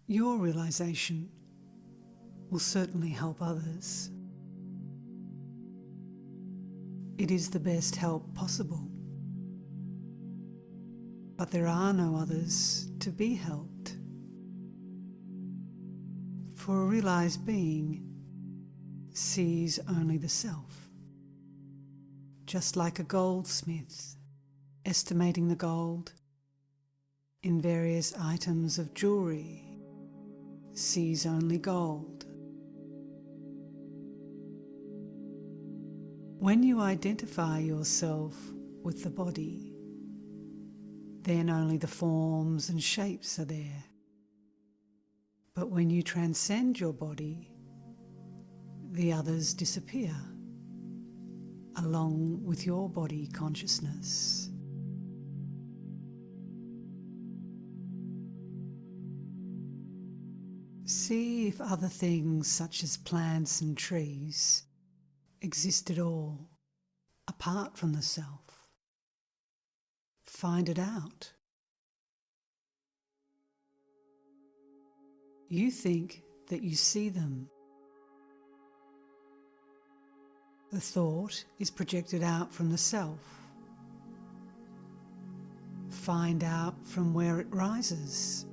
Your realization will certainly help others. It is the best help possible. But there are no others to be helped. For a realized being sees only the self. Just like a goldsmith estimating the gold in various items of jewelry sees only gold. When you identify yourself with the body, then only the forms and shapes are there. But when you transcend your body, the others disappear, along with your body consciousness. See if other things such as plants and trees exist at all, apart from the self. Find it out. You think that you see them. The thought is projected out from the self. Find out from where it rises.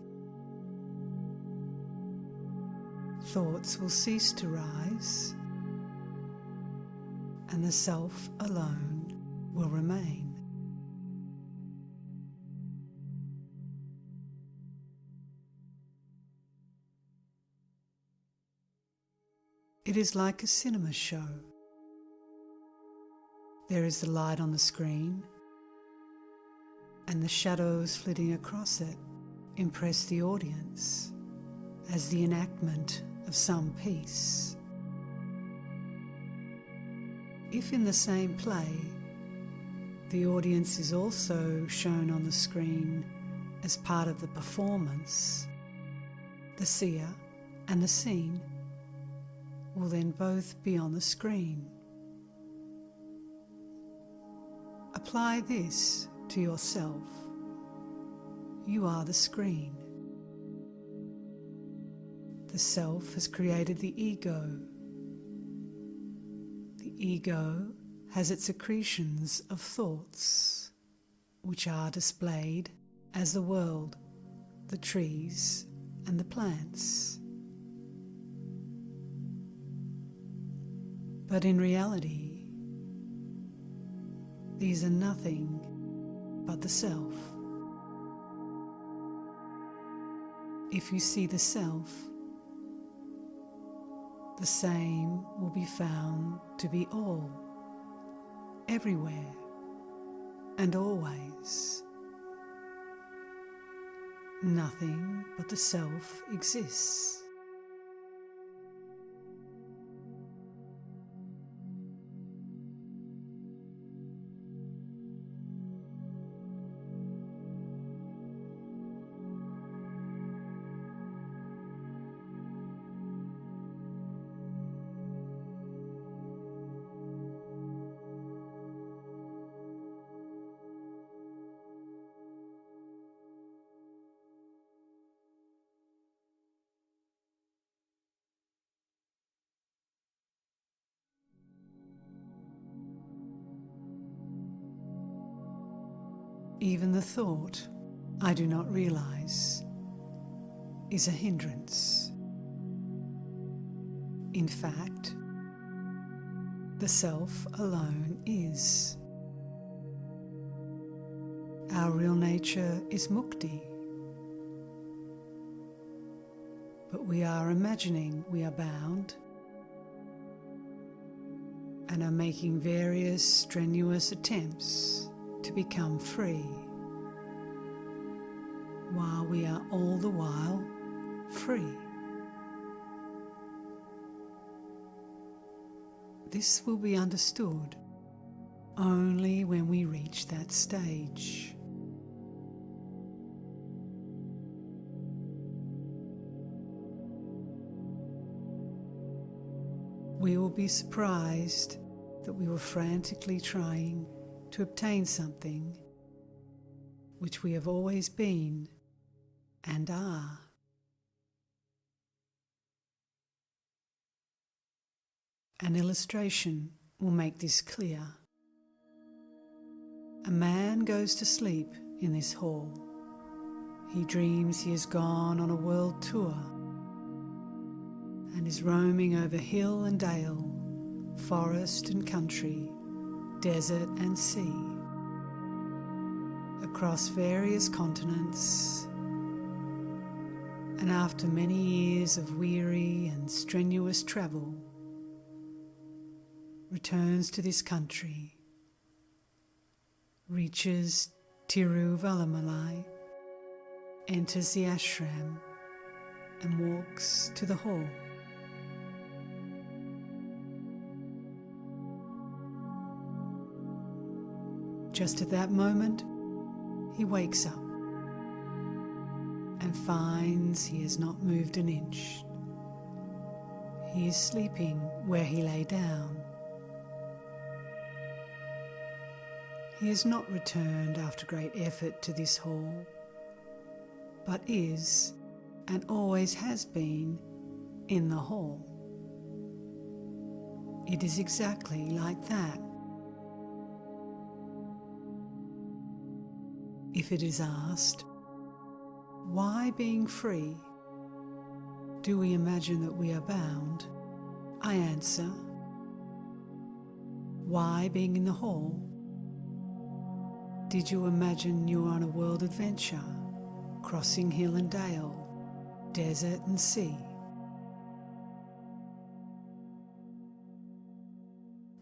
Thoughts will cease to rise, and the self alone will remain. It is like a cinema show. There is the light on the screen, and the shadows flitting across it impress the audience as the enactment of some piece. If in the same play, the audience is also shown on the screen as part of the performance, the seer and the seen will then both be on the screen. Apply this to yourself. You are the screen. The self has created the ego. The ego has its accretions of thoughts, which are displayed as the world, the trees, and the plants. But in reality, these are nothing but the self. If you see the self, the same will be found to be all, everywhere, and always. Nothing but the self exists. Even the thought, I do not realize, is a hindrance. In fact, the self alone is. Our real nature is mukti. But we are imagining we are bound and are making various strenuous attempts to become free, while we are all the while free. This will be understood only when we reach that stage. We will be surprised that we were frantically trying to obtain something which we have always been and are. An illustration will make this clear. A man goes to sleep in this hall. He dreams he has gone on a world tour and is roaming over hill and dale, forest and country, desert and sea, across various continents, and after many years of weary and strenuous travel, returns to this country, reaches Tiruvallamalai, enters the ashram and walks to the hall. Just at that moment, he wakes up and finds he has not moved an inch. He is sleeping where he lay down. He has not returned after great effort to this hall, but is, and always has been, in the hall. It is exactly like that. If it is asked, why being free do we imagine that we are bound? I answer, why being in the hall? Did you imagine you were on a world adventure, crossing hill and dale, desert and sea?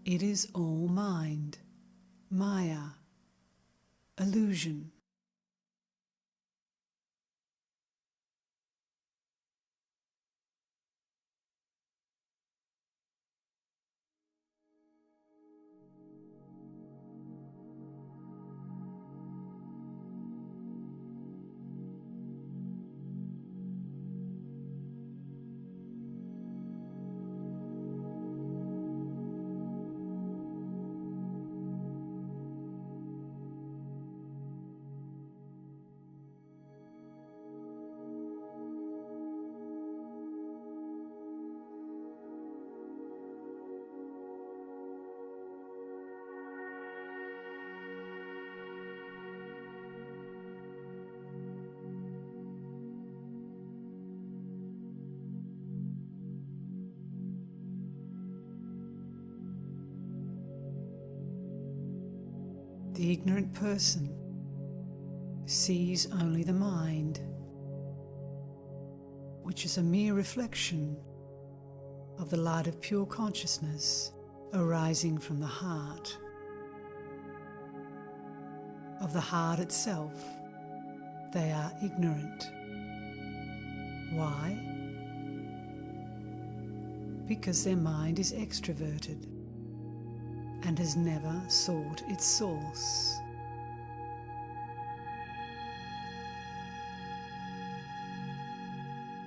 It is all mind, maya, illusion. The ignorant person sees only the mind, which is a mere reflection of the light of pure consciousness arising from the heart. Of the heart itself, they are ignorant. Why? Because their mind is extroverted and has never sought its source.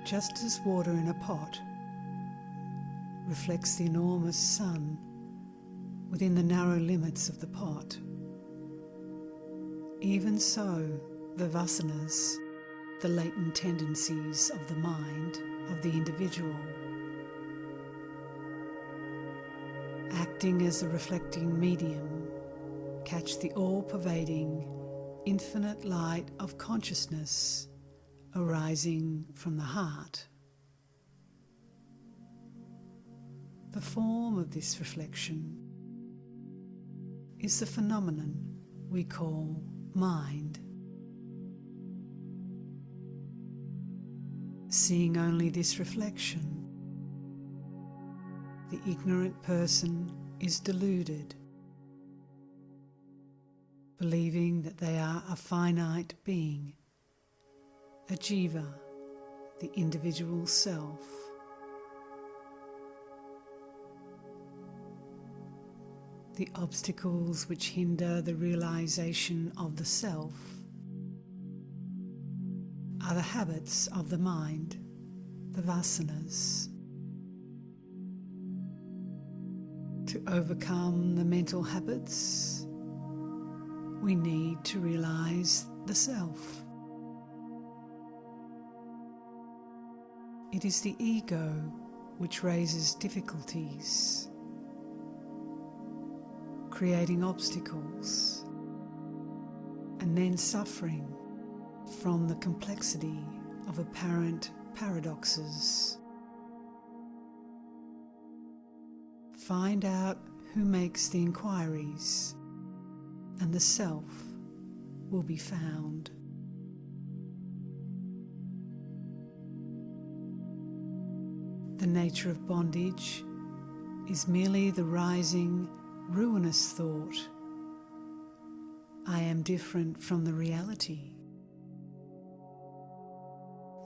Just as water in a pot reflects the enormous sun within the narrow limits of the pot, even so the vasanas, the latent tendencies of the mind of the individual, acting as a reflecting medium, catch the all-pervading, infinite light of consciousness arising from the heart. The form of this reflection is the phenomenon we call mind. Seeing only this reflection, the ignorant person is deluded, believing that they are a finite being, a jiva, the individual self. The obstacles which hinder the realization of the self are the habits of the mind, the vasanas. To overcome the mental habits, we need to realize the self. It is the ego which raises difficulties creating obstacles, and then suffering from the complexity of apparent paradoxes. Find out who makes the inquiries, and the self will be found. The nature of bondage is merely the rising, ruinous thought, I am different from the reality.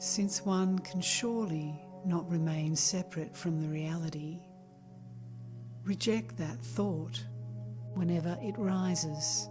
Since one can surely not remain separate from the reality, reject that thought whenever it rises.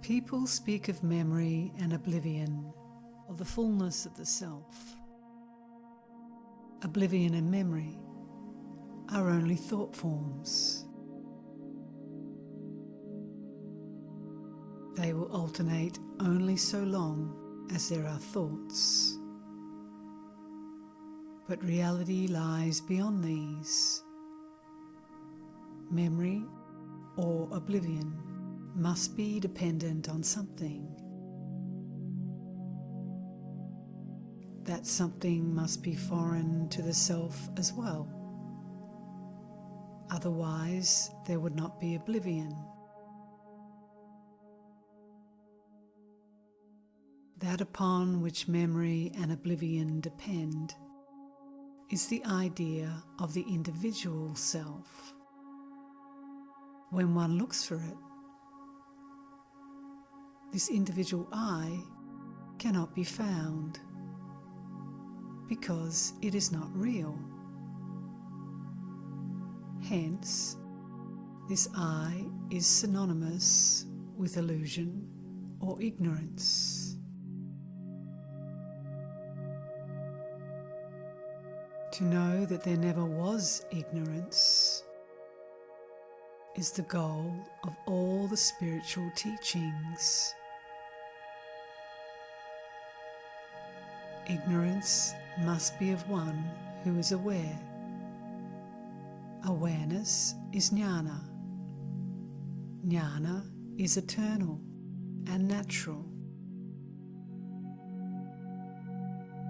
People speak of memory and oblivion, of the fullness of the self. Oblivion and memory are only thought forms. They will alternate only so long as there are thoughts. But reality lies beyond these. Memory or oblivion must be dependent on something. That something must be foreign to the self as well. Otherwise, there would not be oblivion. That upon which memory and oblivion depend is the idea of the individual self. When one looks for it, this individual I cannot be found because it is not real. Hence, this I is synonymous with illusion or ignorance. To know that there never was ignorance is the goal of all the spiritual teachings. Ignorance must be of one who is aware. Awareness is jnana. Jnana is eternal and natural.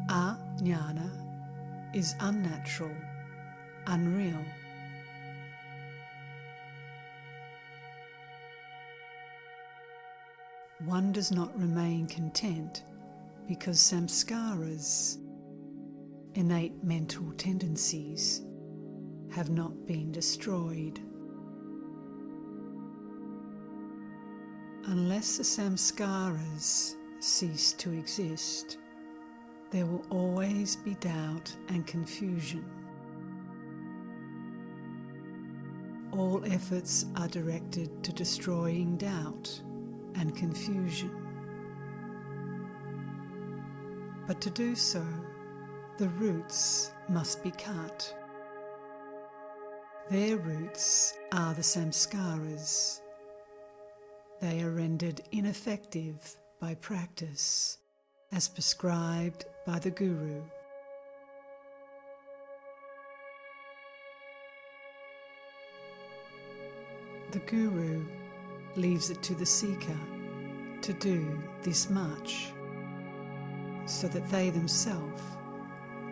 Ajnana is unnatural, unreal. One does not remain content because samskaras, innate mental tendencies, have not been destroyed. Unless the samskaras cease to exist, there will always be doubt and confusion. All efforts are directed to destroying doubt and confusion. But to do so, the roots must be cut. Their roots are the samskaras. They are rendered ineffective by practice, as prescribed by the Guru. The Guru leaves it to the seeker to do this much, so that they themselves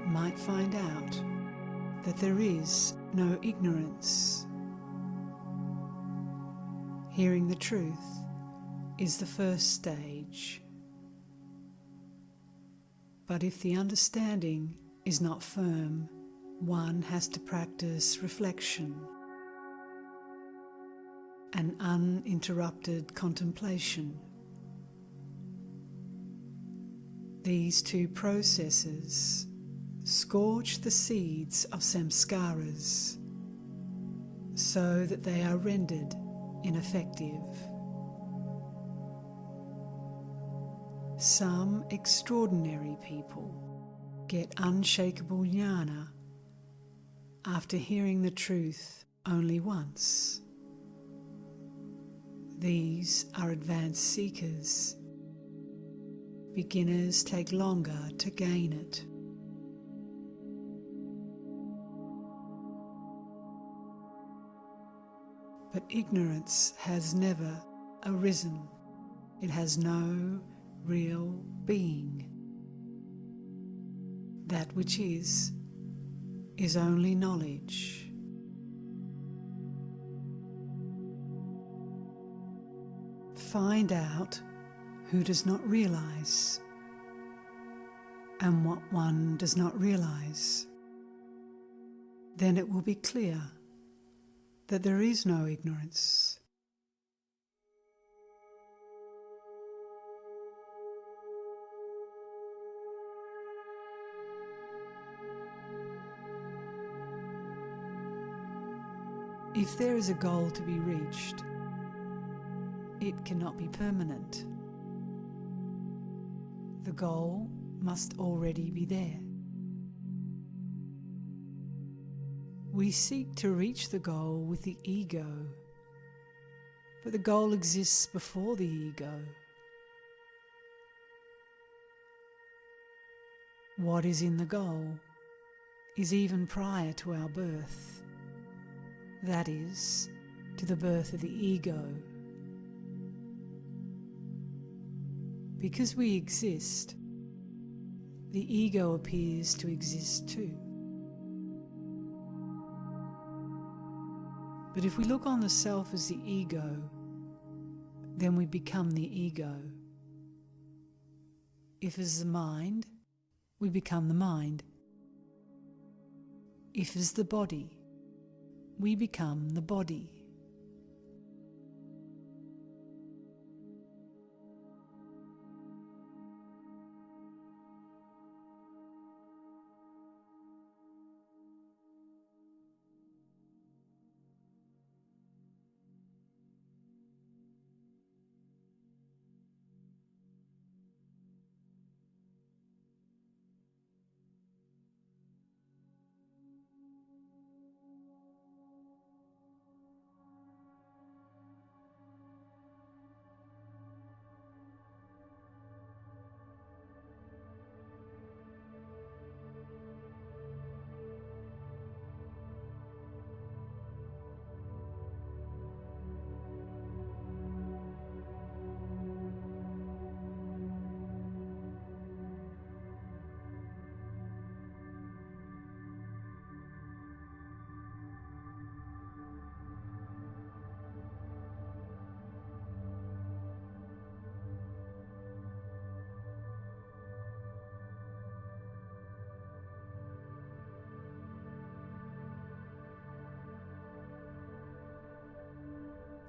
might find out that there is no ignorance. Hearing the truth is the first stage. But if the understanding is not firm, one has to practice reflection and uninterrupted contemplation. These two processes scorch the seeds of samskaras so that they are rendered ineffective. Some extraordinary people get unshakable jnana after hearing the truth only once. These are advanced seekers. Beginners take longer to gain it. But ignorance has never arisen. It has no real being. That which is only knowledge. Find out who does not realize and what one does not realize. Then it will be clear that there is no ignorance. If there is a goal to be reached, it cannot be permanent. The goal must already be there. We seek to reach the goal with the ego, but the goal exists before the ego. What is in the goal is even prior to our birth, that is, to the birth of the ego. Because we exist, the ego appears to exist too. But if we look on the self as the ego, then we become the ego. If as the mind, we become the mind. If as the body, we become the body.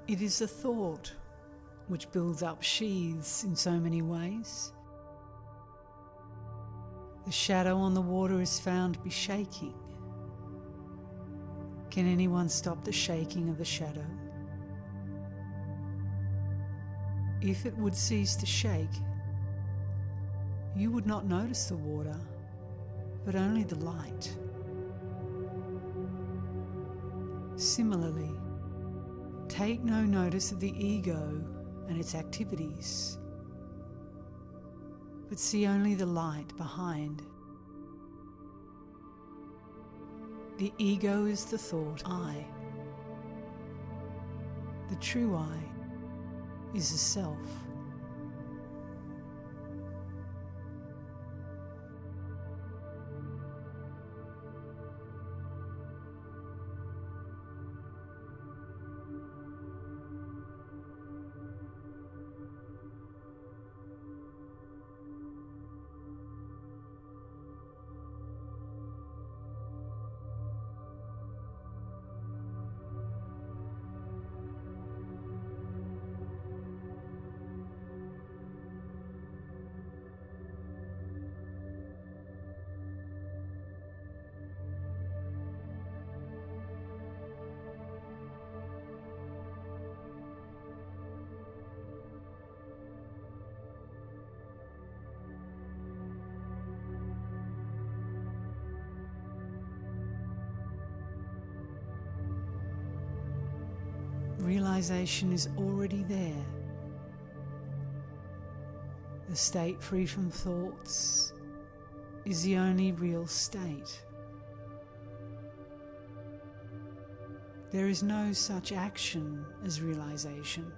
It is the thought which builds up sheaths in so many ways. The shadow on the water is found to be shaking. Can anyone stop the shaking of the shadow? If it would cease to shake, you would not notice the water, but only the light. Similarly, take no notice of the ego and its activities, but see only the light behind. The ego is the thought I. The true I is the self. realization is already there. The state free from thoughts is the only real state. There is no such action as realization.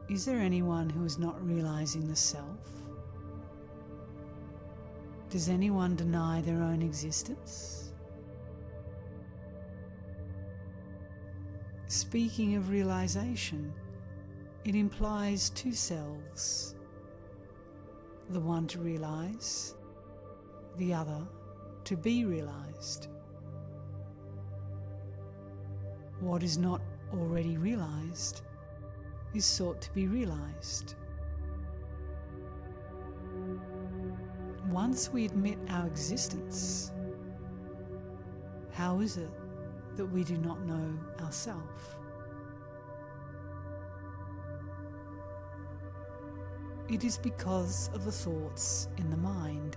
Is there anyone who is not realizing the self? Does anyone deny their own existence? Speaking of realization, it implies two selves, the one to realize, the other to be realized. What is not already realized is sought to be realized. Once we admit our existence, how is it that we do not know ourself? It is because of the thoughts in the mind.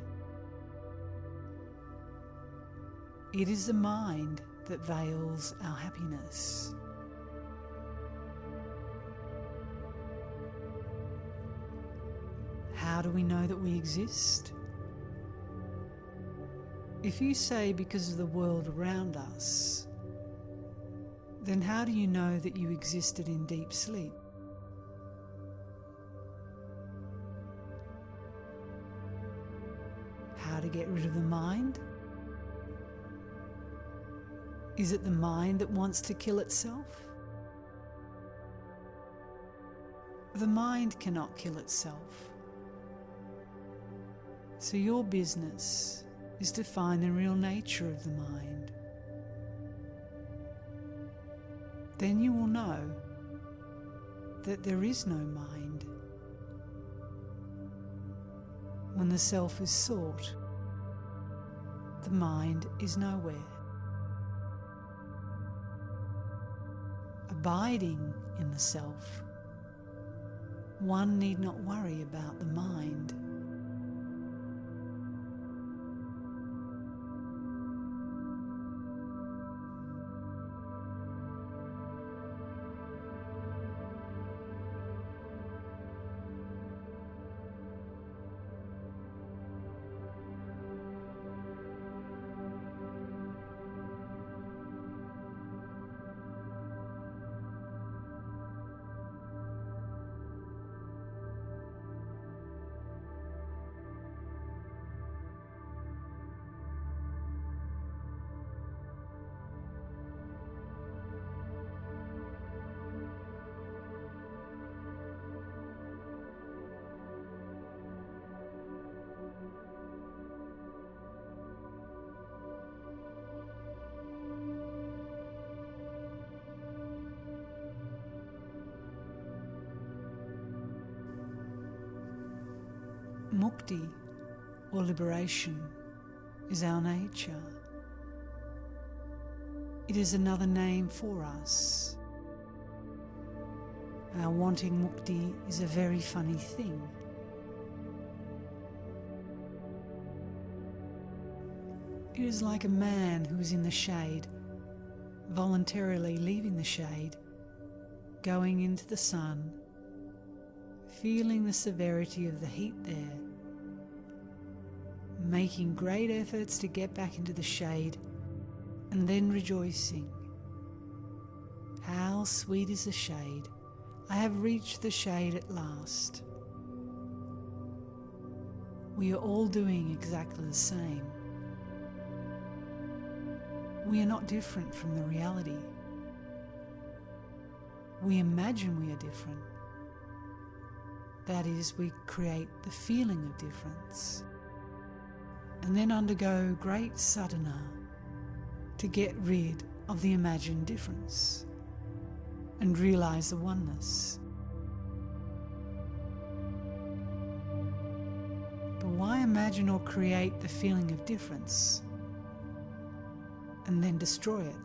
It is the mind that veils our happiness. How do we know that we exist? If you say because of the world around us, then how do you know that you existed in deep sleep? How to get rid of the mind? Is it the mind that wants to kill itself? The mind cannot kill itself. So your business is to find the real nature of the mind. Then you will know that there is no mind. When the self is sought, the mind is nowhere. Abiding in the self, one need not worry about the mind. Mukti, or liberation, is our nature. It is another name for us. Our wanting mukti is a very funny thing. It is like a man who is in the shade, voluntarily leaving the shade, going into the sun, feeling the severity of the heat there, making great efforts to get back into the shade, and then rejoicing. How sweet is the shade! I have reached the shade at last. We are all doing exactly the same. We are not different from the reality. We imagine we are different. That is, we create the feeling of difference and then undergo great sadhana to get rid of the imagined difference and realize the oneness. But why imagine or create the feeling of difference and then destroy it?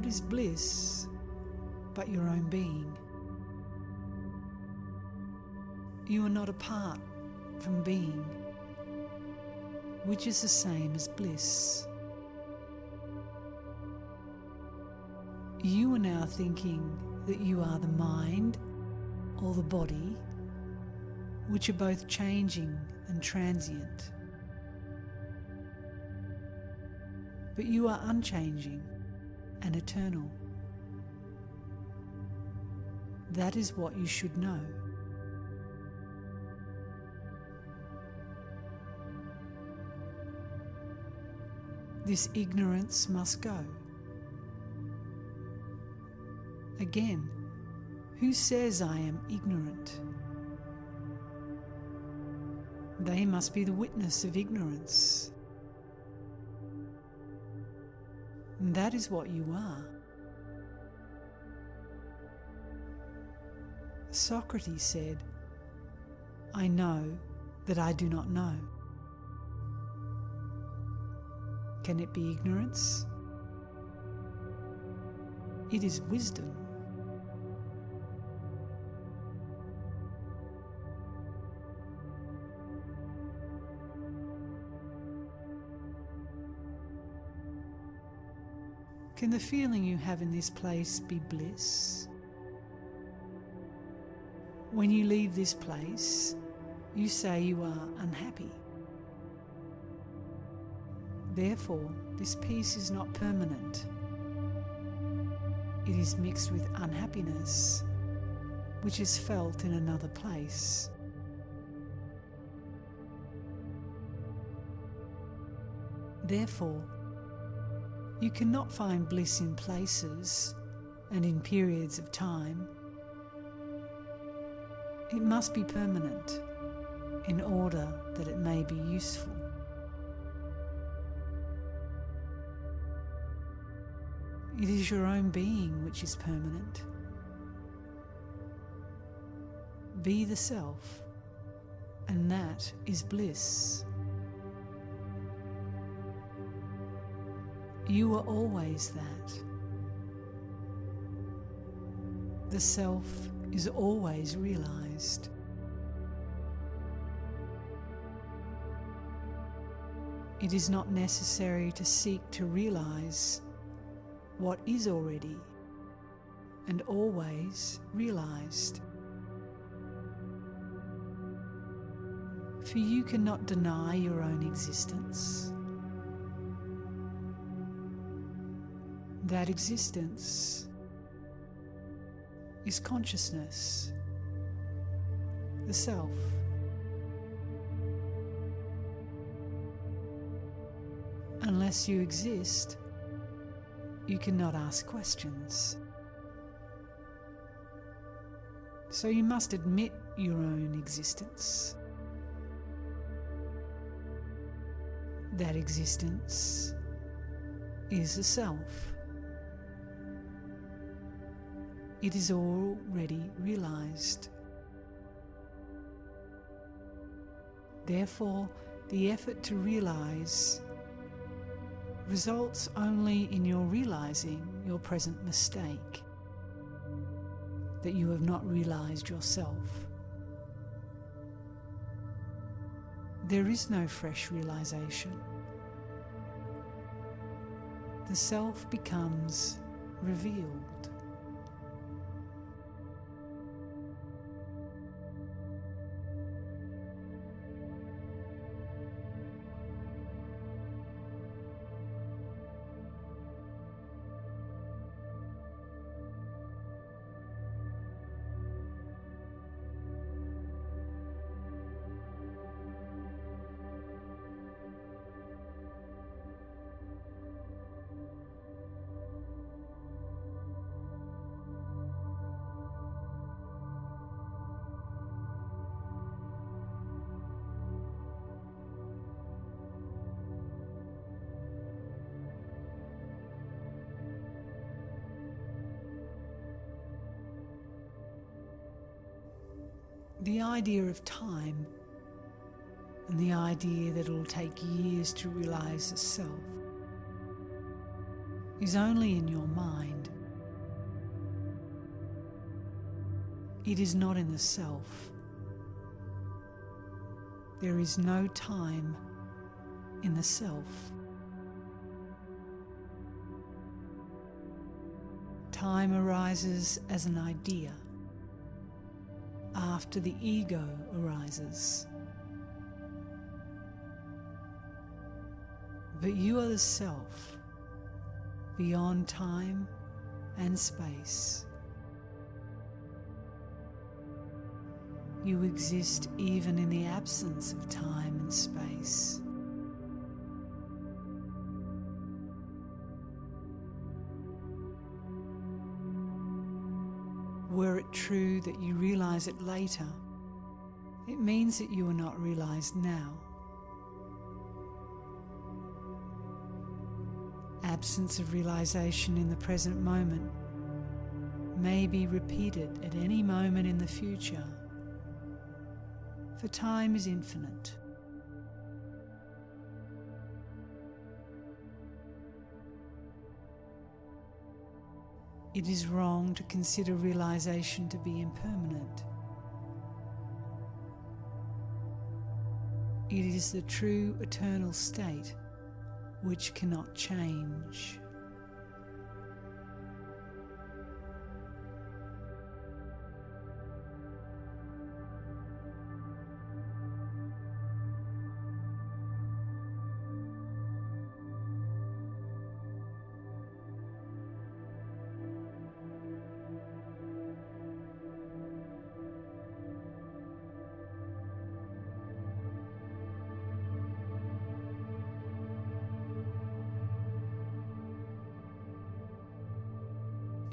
what is bliss but your own being? You are not apart from being, which is the same as bliss. You are now thinking that you are the mind or the body, which are both changing and transient. But you are unchanging and eternal. That is what you should know. This ignorance must go. Again, who says I am ignorant? They must be the witness of ignorance. And that is what you are. Socrates said, I know that I do not know. Can it be ignorance? It is wisdom. Can the feeling you have in this place be bliss? When you leave this place, you say you are unhappy. Therefore, this peace is not permanent. It is mixed with unhappiness, which is felt in another place. Therefore, you cannot find bliss in places and in periods of time. It must be permanent in order that it may be useful. It is your own being which is permanent. Be the self, and that is bliss. You are always that. The self is always realized. It is not necessary to seek to realize what is already and always realized. For you cannot deny your own existence. That existence is consciousness, the self. Unless you exist, you cannot ask questions. So you must admit your own existence. That existence is the self. It is already realized. Therefore, the effort to realize results only in your realizing your present mistake, that you have not realized yourself. There is no fresh realization. The self becomes revealed. The idea of time and the idea that it will take years to realize the self is only in your mind. It is not in the self. There is no time in the self. Time arises as an idea after the ego arises. But you are the self, beyond time and space. You exist even in the absence of time and space. Were it true that you realize it later, it means that you are not realized now. Absence of realization in the present moment may be repeated at any moment in the future, for time is infinite. It is wrong to consider realization to be impermanent. It is the true eternal state which cannot change.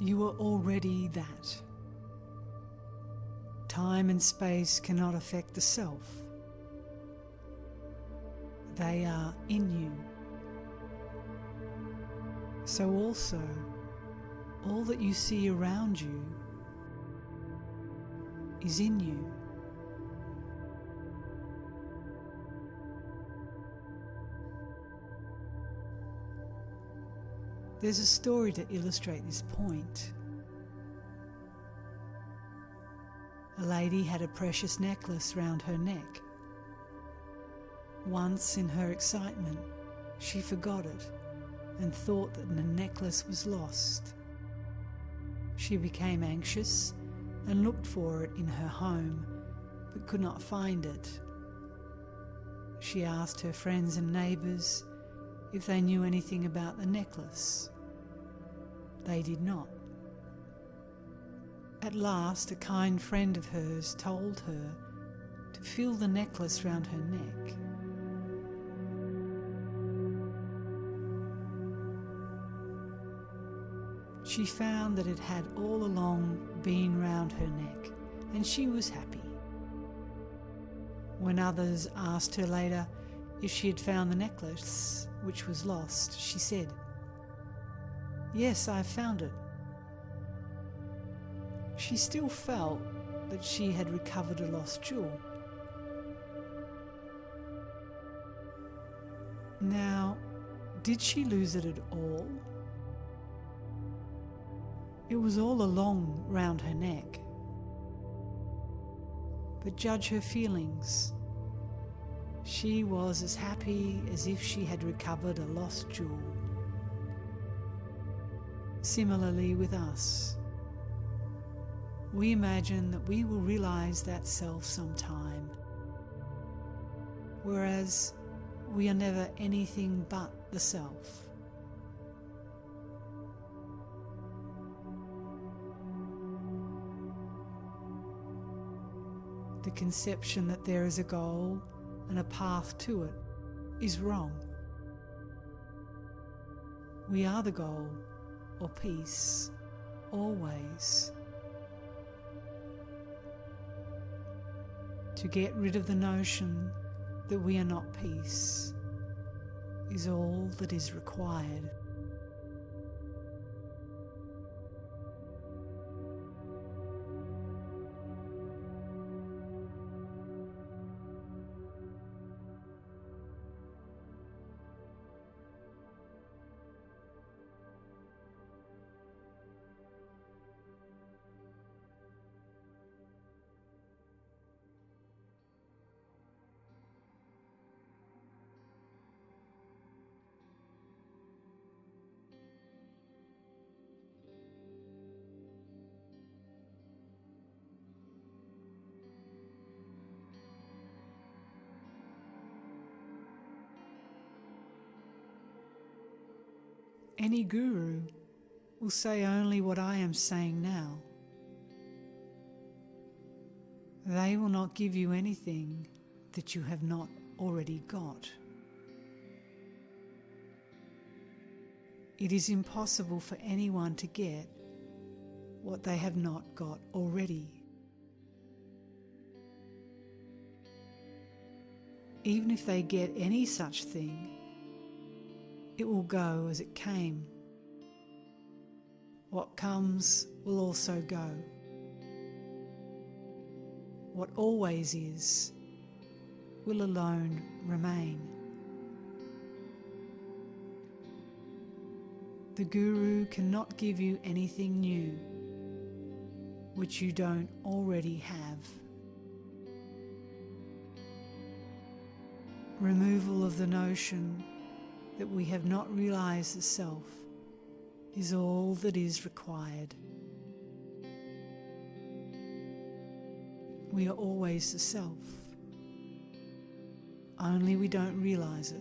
You are already that. Time and space cannot affect the self. They are in you. So also, all that you see around you is in you. There's a story to illustrate this point. A lady had a precious necklace round her neck. Once, in her excitement, she forgot it and thought that the necklace was lost. She became anxious and looked for it in her home, but could not find it. She asked her friends and neighbours if they knew anything about the necklace. They did not. At last, a kind friend of hers told her to feel the necklace round her neck. She found that it had all along been round her neck, and she was happy. When others asked her later if she had found the necklace, which was lost, she said, "Yes, I have found it." She still felt that she had recovered a lost jewel. Now, did she lose it at all? It was all along round her neck. But judge her feelings. She was as happy as if she had recovered a lost jewel. Similarly with us, we imagine that we will realize that self sometime, whereas we are never anything but the self. The conception that there is a goal and a path to it is wrong. We are the goal, or peace, always. To get rid of the notion that we are not peace is all that is required. Any guru will say only what I am saying now. They will not give you anything that you have not already got. It is impossible for anyone to get what they have not got already. Even if they get any such thing, it will go as it came. What comes will also go. What always is will alone remain. The Guru cannot give you anything new which you don't already have. Removal of the notion that we have not realized the self is all that is required. We are always the self, only we don't realize it.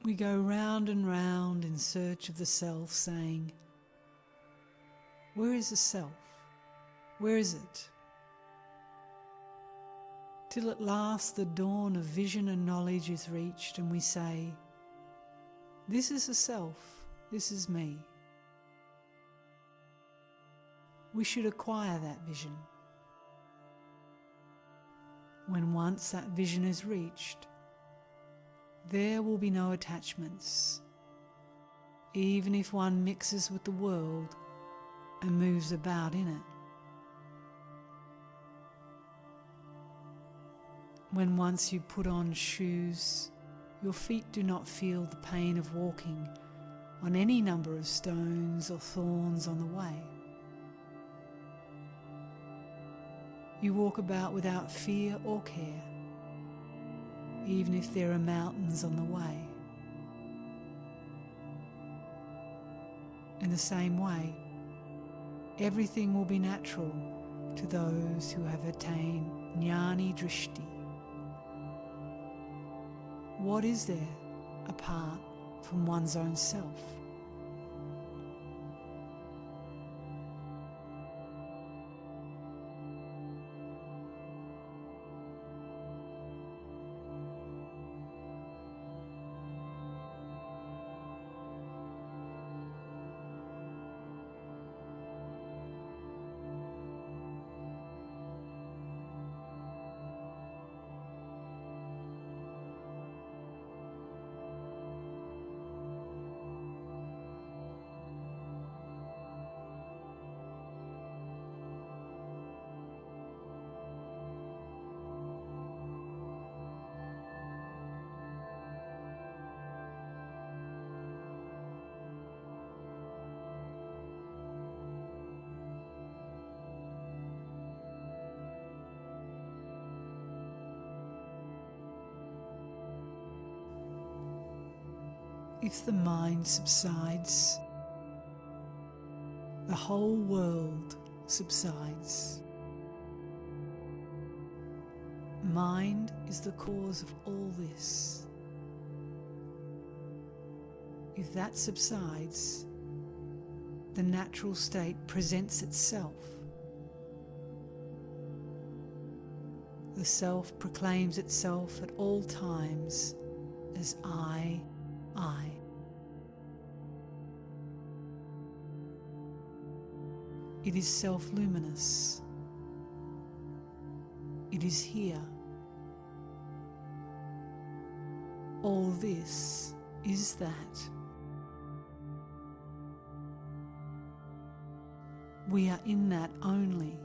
We go round and round in search of the self, saying, "Where is the self? Where is it?" Till at last the dawn of vision and knowledge is reached and we say, "This is the self, this is me." We should acquire that vision. When once that vision is reached, there will be no attachments, even if one mixes with the world and moves about in it. When once you put on shoes, your feet do not feel the pain of walking on any number of stones or thorns on the way. You walk about without fear or care, even if there are mountains on the way. In the same way, everything will be natural to those who have attained jnani drishti. What is there apart from one's own self? If the mind subsides, the whole world subsides. Mind is the cause of all this. If that subsides, the natural state presents itself. The self proclaims itself at all times as I. It is self-luminous. It is here. all this is that. We are in that only.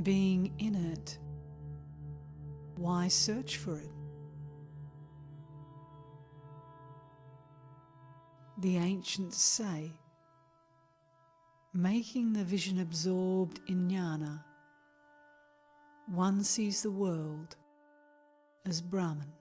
Being in it, why search for it? The ancients say, making the vision absorbed in jnana, one sees the world as Brahman.